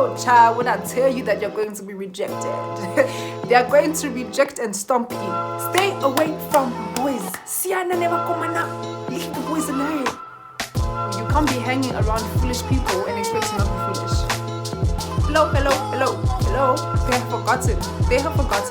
hello, child. When I tell you that you're going to be rejected, they are going to reject and stomp you. Stay away from boys. Siana never come now. Leave the boys alone. You can't be hanging around foolish people and expect to not be foolish. Hello. They have forgotten.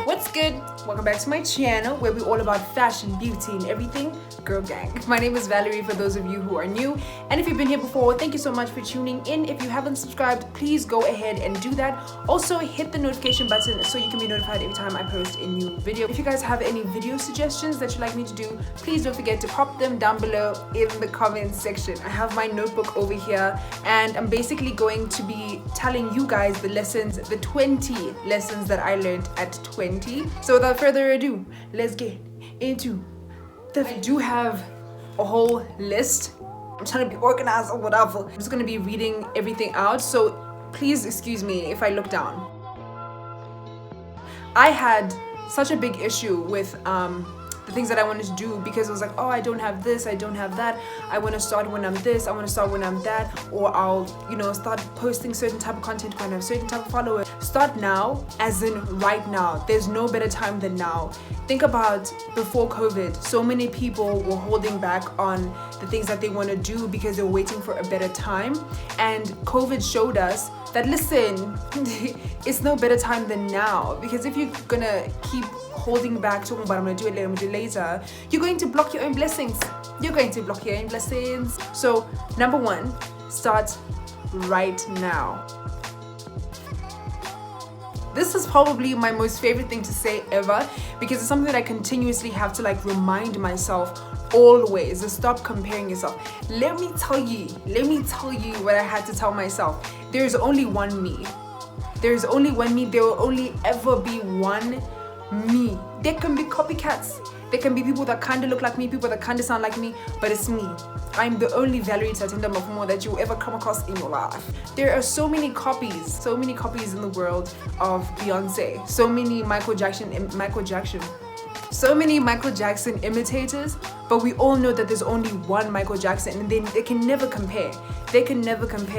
What's good? Welcome back to my channel where we're all about fashion, beauty, and everything girl gang. My name is Valerie for those of you who are new, and if you've been here before, thank you so much for tuning in. If you haven't subscribed, please go ahead and do that. Also hit the notification button so you can be notified every time I post a new video. If you guys have any video suggestions that you'd like me to do, please don't forget to pop them down below in the comments section. I have my notebook over here and I'm basically going to be telling you guys the lessons, the 20 lessons that I learned at 20. So without further ado, let's get into I do have a whole list. I'm trying to be organized or whatever. I'm just going to be reading everything out, so please excuse me if I look down. I had such a big issue with the things that I wanted to do because it was like, oh, I don't have this, I don't have that. I want to start when I'm this, I want to start when I'm that, or I'll, start posting certain type of content when I have certain type of followers. Start now, as in right now. There's no better time than now. Think about before COVID, so many people were holding back on the things that they want to do because they're waiting for a better time. And COVID showed us that, listen, it's no better time than now. Because if you're gonna keep holding back, talking about I'm gonna do it later, you're going to block your own blessings. So number one, start right now. This is probably my most favorite thing to say ever because it's something that I continuously have to remind myself always, to stop comparing yourself. Let me tell you what I had to tell myself. There's only one me. There will only ever be one me. There can be copycats. There can be people that kind of look like me, people that kind of sound like me, but it's me. I'm the only Valerie Mapfumo that you'll ever come across in your life. There are so many copies in the world of Beyonce, so many Michael Jackson imitators, but we all know that there's only one Michael Jackson, and they can never compare.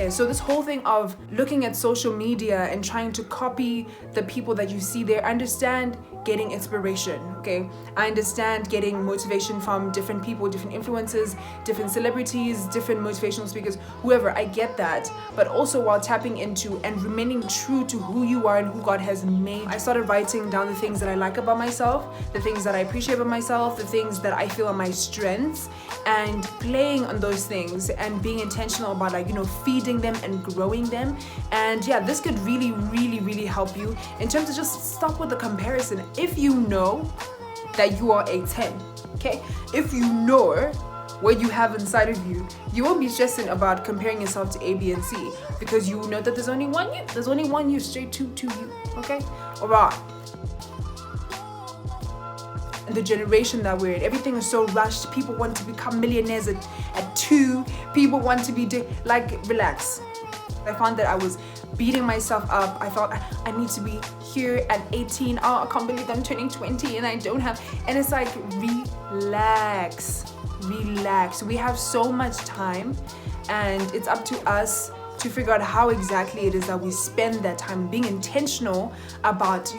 So this whole thing of looking at social media and trying to copy the people that you see there, understand getting inspiration, okay? I understand getting motivation from different people, different influencers, different celebrities, different motivational speakers, whoever, I get that. But also while tapping into and remaining true to who you are and who God has made, I started writing down the things that I like about myself, the things that I appreciate about myself, the things that I feel are my strengths, and playing on those things and being intentional about feeding them and growing them. And yeah, this could really help you in terms of just stop with the comparison. If you know that you are a 10, okay? If you know what you have inside of you, you won't be stressing about comparing yourself to A, B, and C because you know that there's only one you. There's only one you, straight to you, okay? Alright. The generation that we're in, everything is so rushed. People want to become millionaires at 2. People want to be relax. I found that I was beating myself up. I felt I need to be here at 18. Oh, I can't believe I'm turning 20 and I don't have. And it's like, relax. We have so much time, and it's up to us to figure out how exactly it is that we spend that time, being intentional about,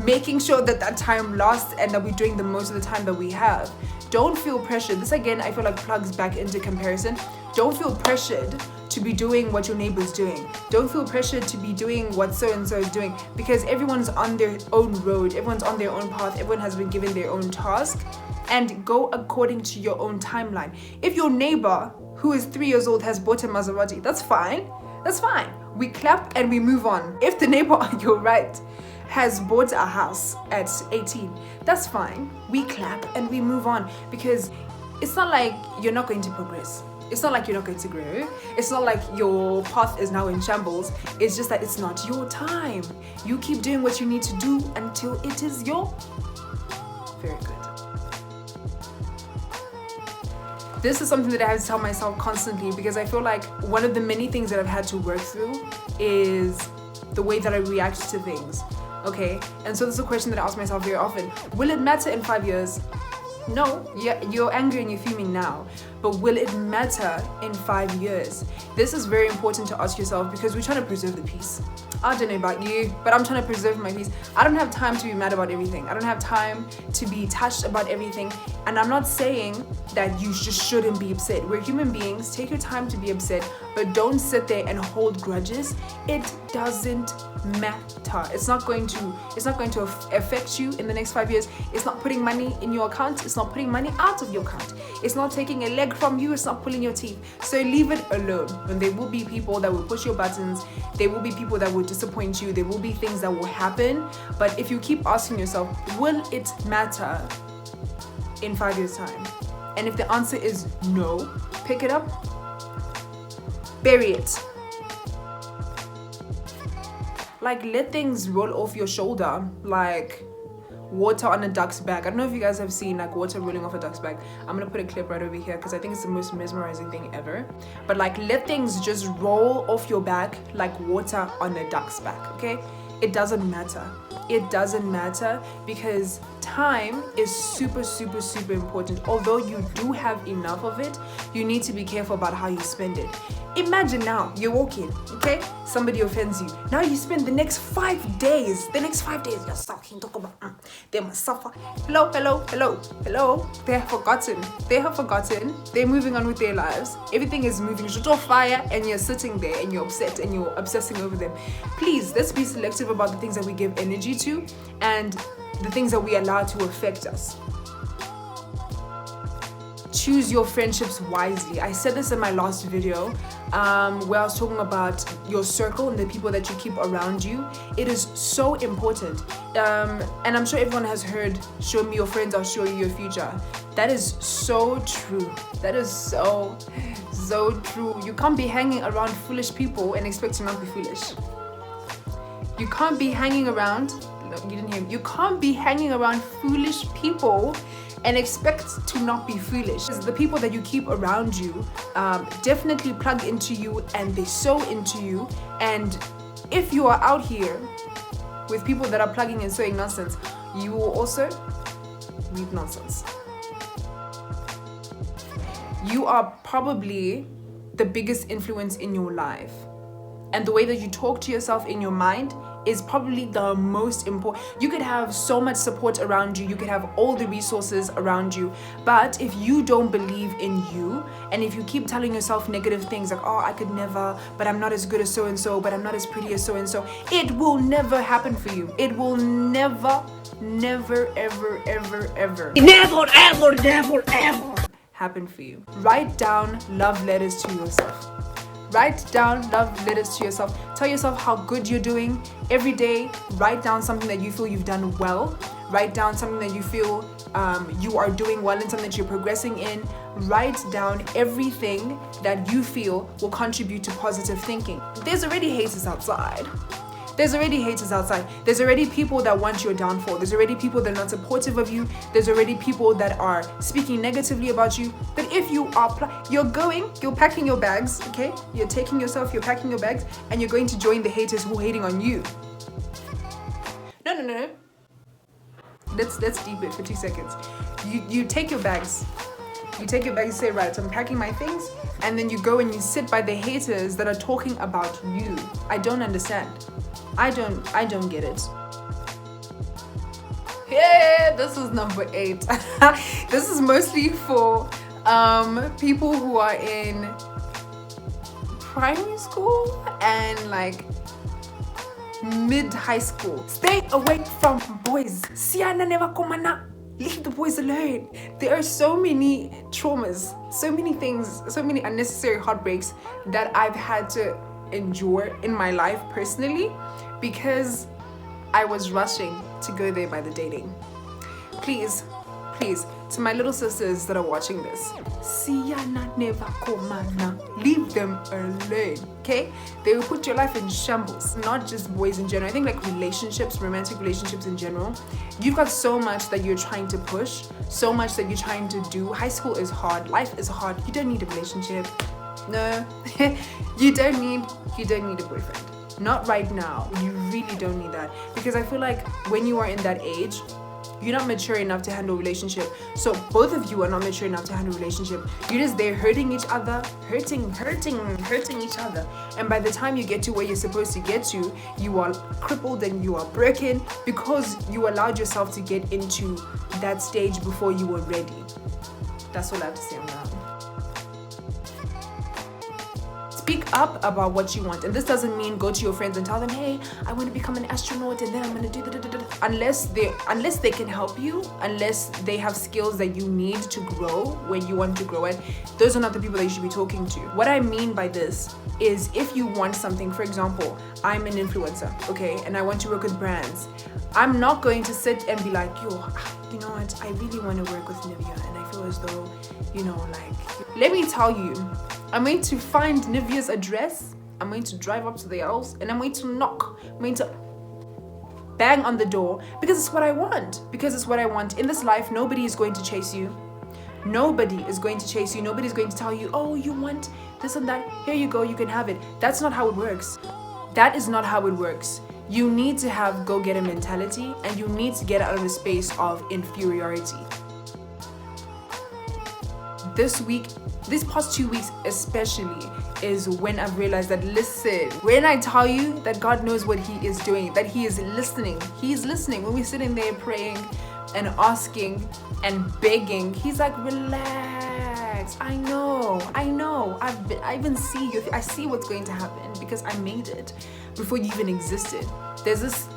making sure that time lasts and that we're doing the most of the time that we have. Don't feel pressured. This again, I feel like plugs back into comparison. Don't feel pressured to be doing what your neighbor's doing. Don't feel pressured to be doing what so-and-so is doing because everyone's on their own road. Everyone's on their own path. Everyone has been given their own task, and go according to your own timeline. If your neighbor who is 3 years old has bought a Maserati, that's fine. We clap and we move on. If the neighbor on your right has bought a house at 18, that's fine. We clap and we move on because it's not like you're not going to progress. It's not like you're not going to grow. It's not like your path is now in shambles. It's just that it's not your time. You keep doing what you need to do until it is your... Very good. This is something that I have to tell myself constantly because I feel like one of the many things that I've had to work through is the way that I react to things. Okay, and so this is a question that I ask myself very often. Will it matter in 5 years? No, you're angry and you're fuming now, but will it matter in 5 years? This is very important to ask yourself, because we're trying to preserve the peace. I don't know about you, but I'm trying to preserve my peace. I don't have time to be mad about everything. I don't have time to be touched about everything. And I'm not saying that you just shouldn't be upset. We're human beings. Take your time to be upset, but don't sit there and hold grudges. It doesn't matter. It's not going to affect you in the next 5 years. It's not putting money in your account. It's not putting money out of your account. It's not taking a leg from you. It's not pulling your teeth. So leave it alone. And there will be people that will push your buttons. There will be people that will disappoint you. There will be things that will happen. But if you keep asking yourself, will it matter in 5 years' time? And if the answer is no, pick it up, bury it. Like, let things roll off your shoulder like water on a duck's back. I don't know if you guys have seen like water rolling off a duck's back. I'm gonna put a clip right over here because I think it's the most mesmerizing thing ever. But like, let things just roll off your back like water on a duck's back, okay? It doesn't matter. It doesn't matter, because time is super, super, super important. Although you do have enough of it, you need to be careful about how you spend it. Imagine now, you're walking, okay? Somebody offends you. Now you spend the next 5 days, you're talking, talk about, they must suffer. Hello. They have forgotten. They're moving on with their lives. Everything is moving straight off fire, and you're sitting there and you're upset and you're obsessing over them. Please, let's be selective about the things that we give energy to and the things that we allow to affect us. Choose your friendships wisely. I said this in my last video where I was talking about your circle and the people that you keep around you. It is so important. And I'm sure everyone has heard, show me your friends, I'll show you your future. That is so true. That is so true. You can't be hanging around foolish people and expect to not be foolish. You can't be hanging around, you didn't hear me. You can't be hanging around foolish people and expect to not be foolish. The people that you keep around you definitely plug into you, and they sow into you. And if you are out here with people that are plugging and sowing nonsense, you will also reap nonsense. You are probably the biggest influence in your life. And the way that you talk to yourself in your mind is probably the most important. You could have so much support around you. You could have all the resources around you. But if you don't believe in you, and if you keep telling yourself negative things like, oh, I could never, but I'm not as good as so-and-so, but I'm not as pretty as so-and-so, it will never happen for you. It will never, ever happen for you. Write down love letters to yourself. Write down love letters to yourself. Tell yourself how good you're doing every day. Write down something that you feel you've done well. Write down something that you feel you are doing well and something that you're progressing in. Write down everything that you feel will contribute to positive thinking. There's already haters outside. There's already people that want your downfall. There's already people that are not supportive of you. There's already people that are speaking negatively about you. But if you are, you're packing your bags, okay? You're taking yourself, you're packing your bags, and you're going to join the haters who are hating on you. No. Let's deep it for 2 seconds. You take your bags. You take your bags and say, right, I'm packing my things. And then you go and you sit by the haters that are talking about you. I don't understand. I don't get it. Yeah, this is number 8. This is mostly for people who are in primary school and like mid-high school. Stay away from boys. Siana never komana. Leave the boys alone. There are so many traumas, so many things, so many unnecessary heartbreaks that I've had to endure in my life personally because I was rushing to go there by the dating. Please, to my little sisters that are watching this, leave them alone, okay? They will put your life in shambles, not just boys in general. I think like relationships, romantic relationships in general, you've got so much that you're trying to push, so much that you're trying to do. High school is hard, life is hard. You don't need a relationship. No, you don't need a boyfriend. Not right now. You really don't need that. Because I feel like when you are in that age, You're not mature enough to handle a relationship. So both of you are not mature enough to handle a relationship. You're just there hurting each other, hurting each other. And by the time you get to where you're supposed to get to, you are crippled and you are broken because you allowed yourself to get into that stage before you were ready. That's all I have to say on that. Speak up about what you want. And this doesn't mean go to your friends and tell them, hey, I want to become an astronaut and then I'm going to do unless they can help you, unless they have skills that you need to grow where you want to grow at. Those are not the people that you should be talking to. What I mean by this is, if you want something, for example, I'm an influencer, okay, and I want to work with brands. I'm not going to sit and be like, yo, you know what, I really want to work with Nivea, and I feel as though, you know, like, let me tell you, I'm going to find Nivea's address, I'm going to drive up to their house, and I'm going to knock, I'm going to bang on the door, because it's what I want. In this life, nobody is going to chase you. Nobody is going to chase you. Nobody's going to tell you, oh, you want this and that, here you go, you can have it. That's not how it works. That is not how it works. You need to have go-getter mentality, and you need to get out of the space of inferiority. These past 2 weeks especially, is when I've realized that, listen, when I tell you that God knows what he is doing, that he is listening. When we're sitting there praying and asking and begging, he's like, relax. I know. I even see you. I see what's going to happen because I made it before you even existed. There's this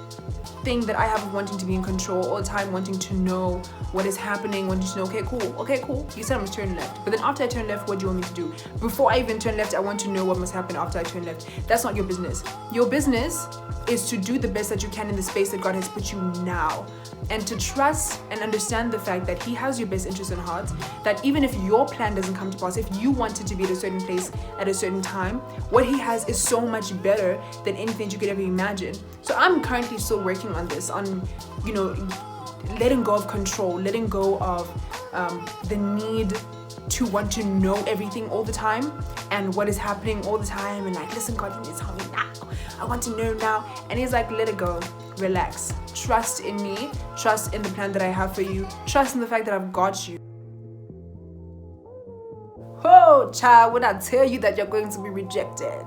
thing that I have of wanting to be in control all the time, wanting to know what is happening, wanting to know, okay, cool. You said I'm to turn left. But then after I turn left, what do you want me to do? Before I even turn left, I want to know what must happen after I turn left. That's not your business. Your business is to do the best that you can in the space that God has put you now. And to trust and understand the fact that he has your best interest in heart, that even if your plan doesn't come to pass, if you wanted to be at a certain place at a certain time, what he has is so much better than anything you could ever imagine. So I'm currently still working on this, on, you know, letting go of control, letting go of the need to want to know everything all the time and what is happening all the time, and like, listen, God, you need to tell me now. I want to know now. And he's like, let it go, relax, trust in me, trust in the plan that I have for you, trust in the fact that I've got you. Oh, child, when I tell you that you're going to be rejected,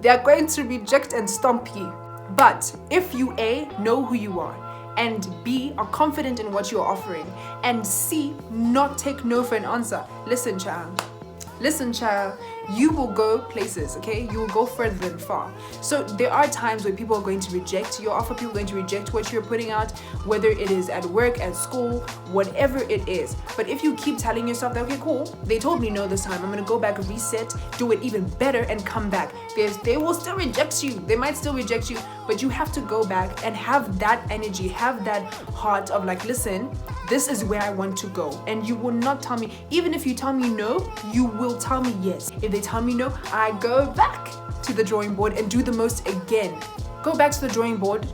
they're going to reject and stomp you. But if you A, know who you are, and B, are confident in what you're offering, and C, not take no for an answer. Listen, child, you will go places, okay? You will go further than far. So there are times where people are going to reject your offer, people are going to reject what you're putting out, whether it is at work, at school, whatever it is. But if you keep telling yourself that, okay, cool, they told me no this time, I'm gonna go back, reset, do it even better, and come back. They will still reject you. They might still reject you, but you have to go back and have that energy, have that heart of like, listen, this is where I want to go. And you will not tell me, even if you tell me no, you will tell me yes. If they tell me no, I go back to the drawing board and do the most again. Go back to the drawing board,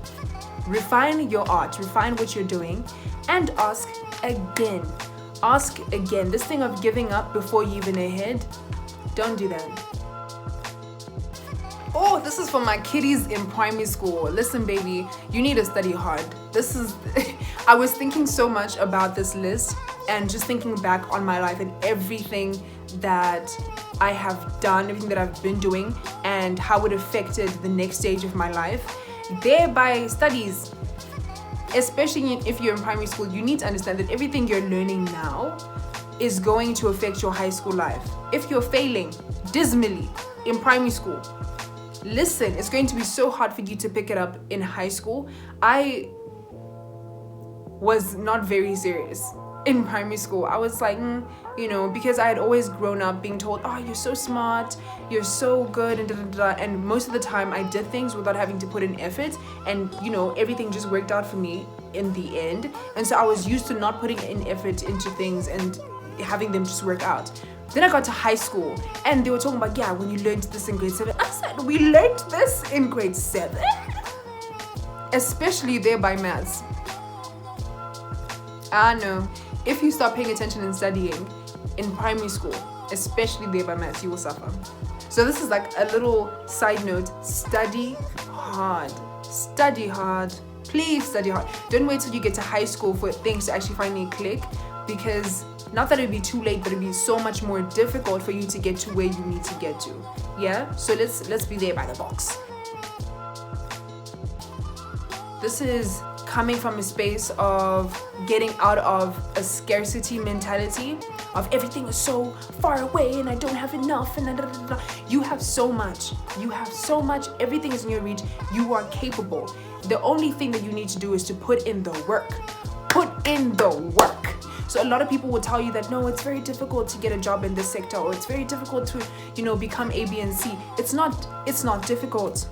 refine your art, refine what you're doing, and ask again. Ask again. This thing of giving up before you even ahead, don't do that. Oh, this is for my kiddies in primary school. Listen, baby, you need to study hard. I was thinking so much about this list and just thinking back on my life and everything that I have done, everything that I've been doing, and how it affected the next stage of my life. Thereby, studies, especially if you're in primary school, you need to understand that everything you're learning now is going to affect your high school life. If you're failing dismally in primary school, listen, it's going to be so hard for you to pick it up in high school. I was not very serious in primary school. I was like, you know, because I had always grown up being told, oh, you're so smart, you're so good, and and most of the time I did things without having to put in effort, and you know, everything just worked out for me in the end. And so I was used to not putting in effort into things and having them just work out. Then I got to high school and they were talking about, yeah, when you learned this in grade 7. I said, we learned this in grade 7? Especially there by maths. I know. If you start paying attention and studying in primary school, especially there by maths, you will suffer. So this is like a little side note. Study hard. Study hard. Please study hard. Don't wait till you get to high school for things to actually finally click, because not that it'd be too late, but it'd be so much more difficult for you to get to where you need to get to. Yeah, so let's be there by the box. This is coming from a space of getting out of a scarcity mentality of everything is so far away and I don't have enough and You have so much. Everything is in your reach. You are capable. The only thing that you need to do is to put in the work. So a lot of people will tell you that, no, it's very difficult to get a job in this sector, or it's very difficult to, become A, B, and C. It's not difficult.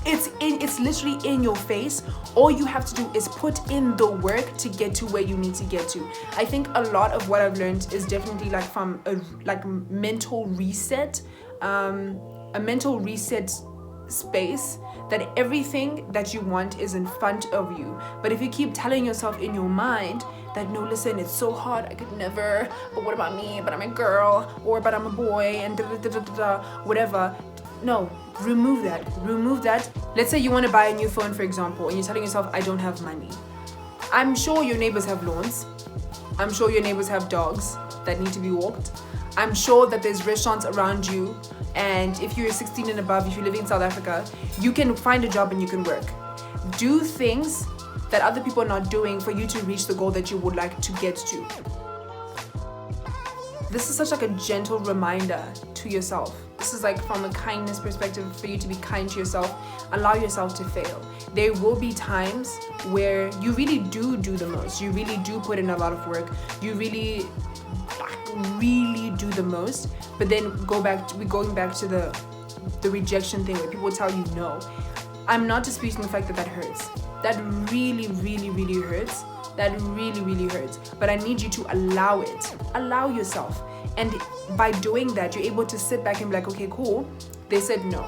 It's literally in your face. All you have to do is put in the work to get to where you need to get to. I think a lot of what I've learned is definitely like from a mental reset, a mental reset space, that everything that you want is in front of you. But if you keep telling yourself in your mind that, no, listen, it's so hard, I could never, but what about me, but I'm a girl, or but I'm a boy, and whatever. No, remove that. Let's say you want to buy a new phone, for example, and you're telling yourself, I don't have money. I'm sure your neighbors have lawns. I'm sure your neighbors have dogs that need to be walked. I'm sure that there's restaurants around you, and if you're 16 and above, if you live in South Africa, you can find a job and you can work. Do things that other people are not doing for you to reach the goal that you would like to get to. This is such like a gentle reminder to yourself. This is like from a kindness perspective, for you to be kind to yourself. Allow yourself to fail. There will be times where you really do the most. You really do put in a lot of work. You really do the most. But then we're going back to the rejection thing where people tell you no. I'm not disputing the fact that hurts. That really hurts. That really hurts. But I need you to allow it. Allow yourself. And by doing that, you're able to sit back and be like, okay, cool. They said no.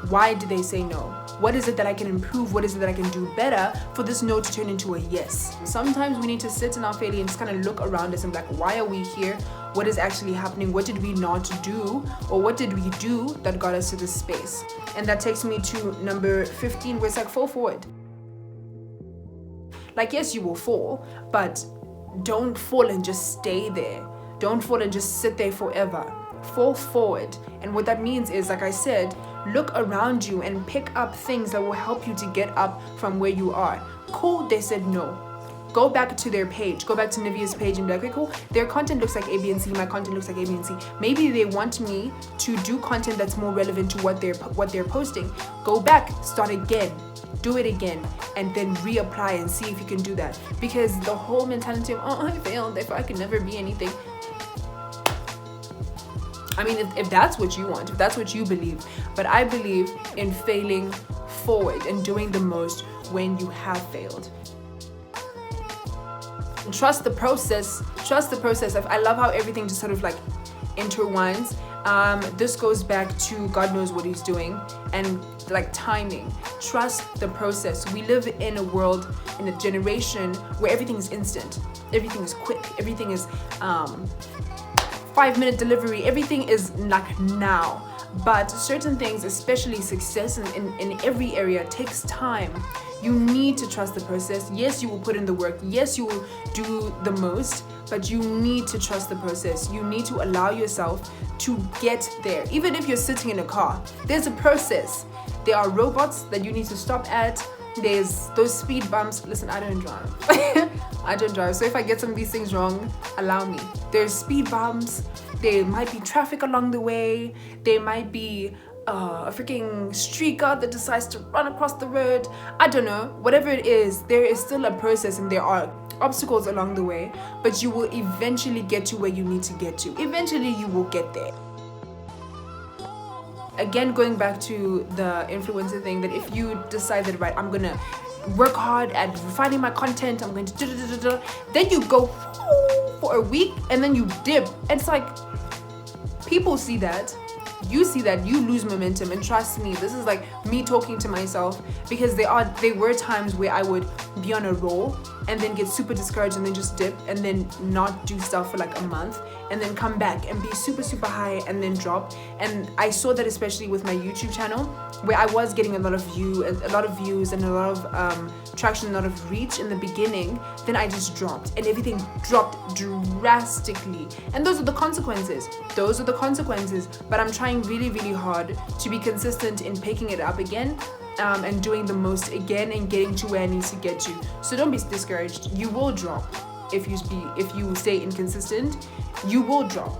Why did they say no? What is it that I can improve? What is it that I can do better for this no to turn into a yes? Sometimes we need to sit in our failure and just kind of look around us and be like, why are we here? What is actually happening? What did we not do? Or what did we do that got us to this space? And that takes me to number 15, where it's like, fall forward. Like, yes, you will fall, but don't fall and just stay there. Don't fall and just sit there forever. Fall forward. And what that means is, like I said, look around you and pick up things that will help you to get up from where you are. Cool, they said no. Go back to their page. Go back to Nivea's page and be like, okay, cool. Their content looks like A, B, and C. My content looks like A, B, and C. Maybe they want me to do content that's more relevant to what they're posting. Go back, start again. Do it again, and then reapply and see if you can do that. Because the whole mentality of, oh, I failed, therefore I can never be anything. I mean, if that's what you want, if that's what you believe. But I believe in failing forward and doing the most when you have failed. Trust the process. I love how everything just sort of like intertwines. This goes back to God knows what he's doing, and like timing. Trust the process. We live in a world, in a generation where everything is instant, everything is quick, everything is 5-minute delivery, everything is like now. But certain things, especially success in every area, takes time. You need to trust the process. Yes, you will put in the work. Yes, you will do the most, but you need to trust the process. You need to allow yourself to get there. Even if you're sitting in a car, there's a process. There are robots that you need to stop at. There's those speed bumps. Listen, I don't drive. I don't drive. So if I get some of these things wrong, allow me. There's speed bumps. There might be traffic along the way. There might be a freaking streaker that decides to run across the road. I don't know. Whatever it is, there is still a process and there are obstacles along the way, but you will eventually get to where you need to get to. Eventually, you will get there. Again, going back to the influencer thing, that if you decide that, right, I'm gonna work hard at refining my content, I'm going to then you go for a week and then you dip. It's like, people see that. You see that, you lose momentum, and trust me, this is like me talking to myself, because there were times where I would be on a roll and then get super discouraged and then just dip and then not do stuff for like a month and then come back and be super high and then drop. And I saw that especially with my YouTube channel, where I was getting a lot of views and a lot of traction, a lot of reach in the beginning. Then I just dropped and everything dropped drastically, and those are the consequences. But I'm trying really hard to be consistent in picking it up again, and doing the most again and getting to where I need to get to. So don't be discouraged. You will drop. If you stay inconsistent, you will drop.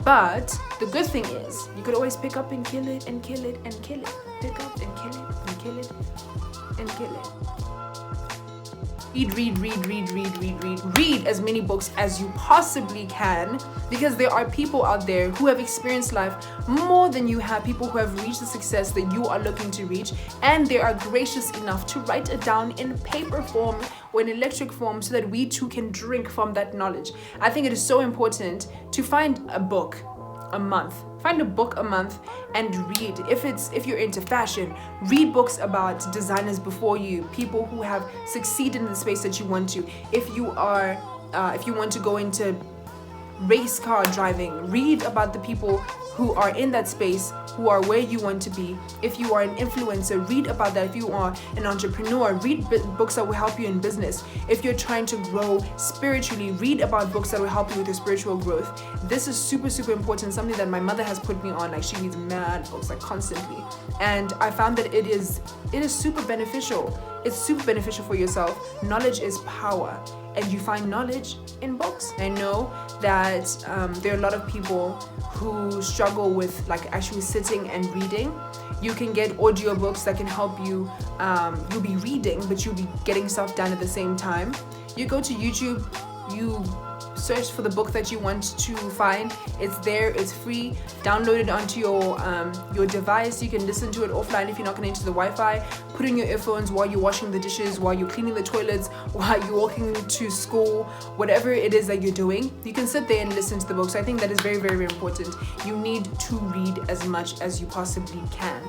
But the good thing is you could always pick up and kill it and kill it and kill it. Pick up and kill it and kill it and kill it. Read as many books as you possibly can, because there are people out there who have experienced life more than you have, people who have reached the success that you are looking to reach, and they are gracious enough to write it down in paper form or in electric form so that we too can drink from that knowledge. I think it is so important to find a book a month. Find a book a month and read. If you're into fashion, read books about designers before you, people who have succeeded in the space that you want to. If you want to go into race car driving, read about the people who are in that space, who are where you want to be. If you are an influencer, read about that. If you are an entrepreneur, read books that will help you in business. If you're trying to grow spiritually, read about books that will help you with your spiritual growth. This is super important, something that my mother has put me on. Like, she reads mad books, like, constantly, and I found that it is super beneficial. It's super beneficial for yourself. Knowledge is power, and you find knowledge in books. I know that there are a lot of people who struggle with like actually sitting and reading. You can get audiobooks that can help you. You'll be reading, but you'll be getting stuff done at the same time. You go to YouTube, you search for the book that you want to find. It's there, it's free. Download it onto your device. You can listen to it offline if you're not connected to the Wi-Fi. Put in your earphones while you're washing the dishes, while you're cleaning the toilets, while you're walking to school, whatever it is that you're doing. You can sit there and listen to the book. So I think that is very important. You need to read as much as you possibly can.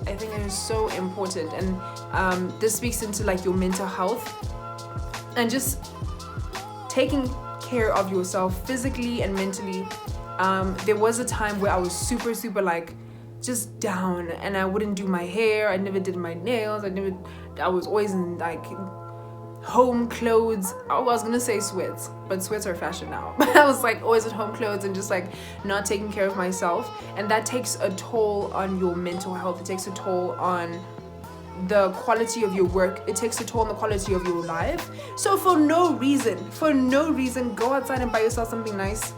I think it is so important, and this speaks into like your mental health and just taking care of yourself physically and mentally. There was a time where I was super like just down, and I wouldn't do my hair. I never did my nails. I was always in like home clothes. I was gonna say sweats, but sweats are fashion now. But I was like always in home clothes and just like not taking care of myself, and that takes a toll on your mental health. It takes a toll on the quality of your work. It takes a toll on the quality of your life. So for no reason, go outside and buy yourself something nice.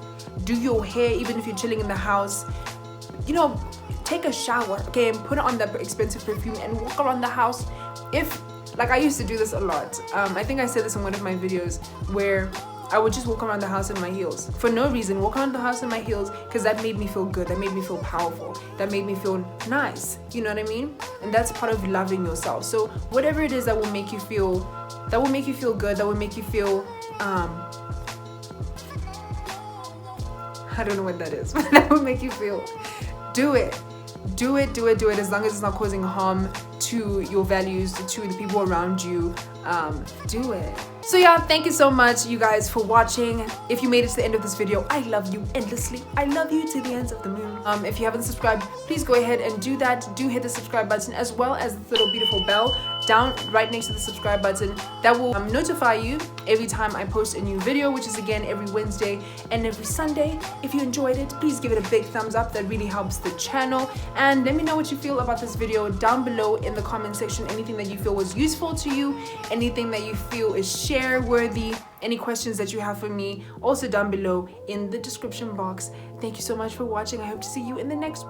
Do your hair, even if you're chilling in the house. You know, take a shower, okay, and put on that expensive perfume and walk around the house. Like I used to do this a lot. I think I said this in one of my videos where I would just walk around the house in my heels. For no reason, walk around the house in my heels, because that made me feel good. That made me feel powerful. That made me feel nice. You know what I mean? And that's part of loving yourself. So whatever it is that will make you feel good, that will make you feel, I don't know what that is, but that will make you feel, do it. Do it, as long as it's not causing harm to your values, to the people around you. Do it. So yeah, thank you so much, you guys, for watching. If you made it to the end of this video, I love you endlessly. I love you to the ends of the moon. If you haven't subscribed, please go ahead and do that. Do hit the subscribe button, as well as the little beautiful bell down right next to the subscribe button. That will notify you every time I post a new video, which is again every Wednesday and every Sunday. If you enjoyed it, please give it a big thumbs up. That really helps the channel. And let me know what you feel about this video down below in the comment section. Anything that you feel was useful to you, anything that you feel is share worthy, any questions that you have for me, also down below in the description box. Thank you so much for watching. I hope to see you in the next